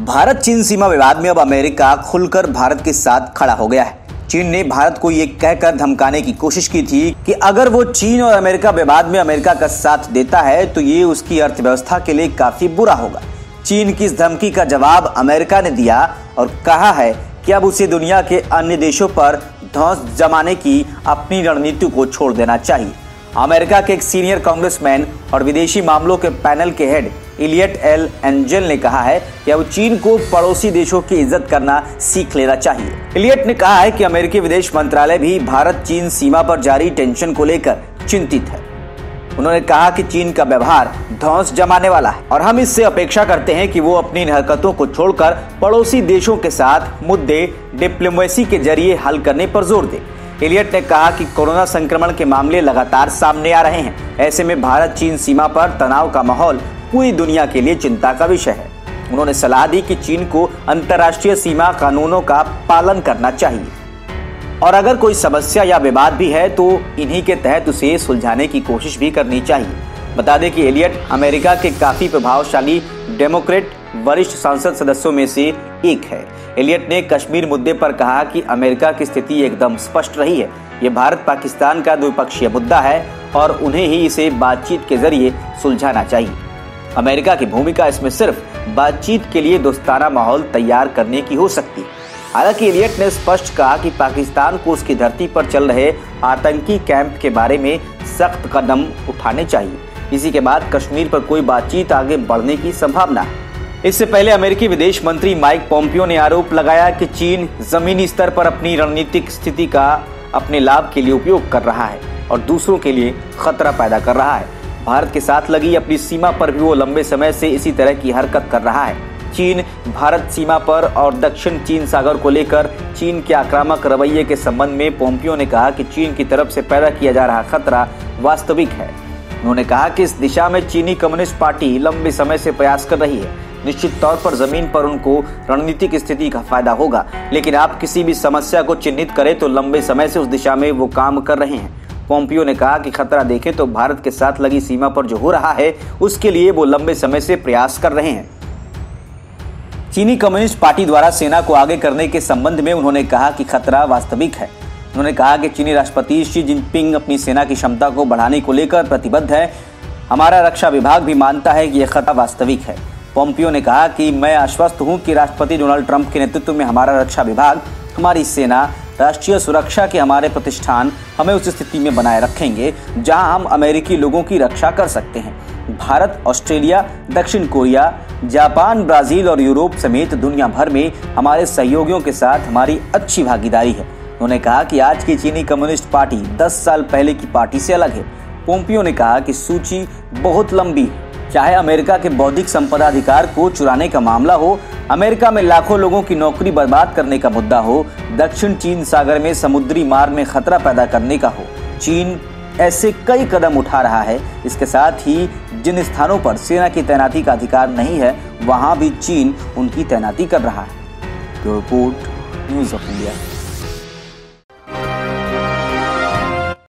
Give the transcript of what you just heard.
भारत चीन सीमा विवाद में अब अमेरिका खुलकर भारत के साथ खड़ा हो गया है। चीन ने भारत को ये कहकर धमकाने की कोशिश की थी कि अगर वो चीन और अमेरिका विवाद में अमेरिका का साथ देता है तो ये उसकी अर्थव्यवस्था के लिए काफी बुरा होगा। चीन की इस धमकी का जवाब अमेरिका ने दिया और कहा है कि अब उसे दुनिया के अन्य देशों पर धौंस जमाने की अपनी रणनीति को छोड़ देना चाहिए। अमेरिका के एक सीनियर कांग्रेसमैन और विदेशी मामलों के पैनल के हेड इलियट एल एंजल ने कहा है कि अब चीन को पड़ोसी देशों की इज्जत करना सीख लेना चाहिए। इलियट ने कहा है कि अमेरिकी विदेश मंत्रालय भी भारत चीन सीमा पर जारी टेंशन को लेकर चिंतित है। उन्होंने कहा कि चीन का व्यवहार धौंस जमाने वाला है और हम इससे अपेक्षा करते हैं कि वो अपनी हरकतों को छोड़कर पड़ोसी देशों के साथ मुद्दे डिप्लोमेसी के जरिए हल करने पर जोर दे। इलियट ने कहा कि कोरोना संक्रमण के मामले लगातार सामने आ रहे हैं। ऐसे में भारत चीन सीमा पर तनाव का माहौल पूरी दुनिया के लिए चिंता का विषय है। उन्होंने सलाह दी कि चीन को अंतर्राष्ट्रीय सीमा कानूनों का पालन करना चाहिए और अगर कोई समस्या या विवाद भी है तो इन्हीं के तहत उसे सुलझाने की कोशिश भी करनी चाहिए। बता दें कि इलियट अमेरिका के काफी प्रभावशाली डेमोक्रेट वरिष्ठ संसद सदस्यों में से एक है। इलियट ने कश्मीर मुद्दे पर कहा कि अमेरिका की स्थिति एकदम स्पष्ट रही है। ये भारत पाकिस्तान का द्विपक्षीय मुद्दा है और उन्हें ही इसे बातचीत के जरिए सुलझाना चाहिए। अमेरिका की भूमिका इसमें सिर्फ बातचीत के लिए दोस्ताना माहौल तैयार करने की हो सकती है। हालांकि इलियट ने स्पष्ट कहा कि पाकिस्तान को उसकी धरती पर चल रहे आतंकी कैंप के बारे में सख्त कदम उठाने चाहिए। इसी के बाद कश्मीर पर कोई बातचीत आगे बढ़ने की संभावना है। इससे पहले अमेरिकी विदेश मंत्री माइक पोम्पियो ने आरोप लगाया कि चीन जमीनी स्तर पर अपनी रणनीतिक स्थिति का अपने लाभ के लिए उपयोग कर रहा है और दूसरों के लिए खतरा पैदा कर रहा है। भारत के साथ लगी अपनी सीमा पर भी वो लंबे समय से इसी तरह की हरकत कर रहा है। चीन भारत सीमा पर और दक्षिण चीन सागर को लेकर चीन के आक्रामक रवैये के संबंध में पोम्पियो ने कहा कि चीन की तरफ से पैदा किया जा रहा खतरा वास्तविक है। उन्होंने कहा कि इस दिशा में चीनी कम्युनिस्ट पार्टी लंबे समय से प्रयास कर रही है। निश्चित तौर पर जमीन पर उनको रणनीतिक स्थिति का फायदा होगा, लेकिन आप किसी भी समस्या को चिन्हित करें तो लंबे समय से उस दिशा में वो काम कर रहे हैं। पोम्पियो ने कहा कि खतरा देखें तो भारत के साथ लगी सीमा पर जो हो रहा है उसके लिए वो लंबे समय से प्रयास कर रहे हैं। चीनी कम्युनिस्ट पार्टी द्वारा सेना को आगे करने के संबंध में उन्होंने कहा कि खतरा वास्तविक है। उन्होंने कहा कि चीनी राष्ट्रपति शी जिनपिंग अपनी सेना की क्षमता को बढ़ाने को लेकर प्रतिबद्ध है। हमारा रक्षा विभाग भी मानता है कि यह खतरा वास्तविक है। पोम्पियो ने कहा कि मैं आश्वस्त हूं कि राष्ट्रपति डोनाल्ड ट्रंप के नेतृत्व में हमारा रक्षा विभाग, हमारी सेना, राष्ट्रीय सुरक्षा के हमारे प्रतिष्ठान हमें उस स्थिति में बनाए रखेंगे जहां हम अमेरिकी लोगों की रक्षा कर सकते हैं। भारत, ऑस्ट्रेलिया, दक्षिण कोरिया, जापान, ब्राजील और यूरोप समेत दुनिया भर में हमारे सहयोगियों के साथ हमारी अच्छी भागीदारी है। उन्होंने कहा कि आज की चीनी कम्युनिस्ट पार्टी 10 साल पहले की पार्टी से अलग है। पोम्पियो ने कहा कि सूची बहुत लंबी है। चाहे अमेरिका के बौद्धिक संपदा अधिकार को चुराने का मामला हो, अमेरिका में लाखों लोगों की नौकरी बर्बाद करने का मुद्दा हो, दक्षिण चीन सागर में समुद्री मार्ग में खतरा पैदा करने का हो, चीन ऐसे कई कदम उठा रहा है। इसके साथ ही जिन स्थानों पर सेना की तैनाती का अधिकार नहीं है वहां भी चीन उनकी तैनाती कर रहा है। Report news of India.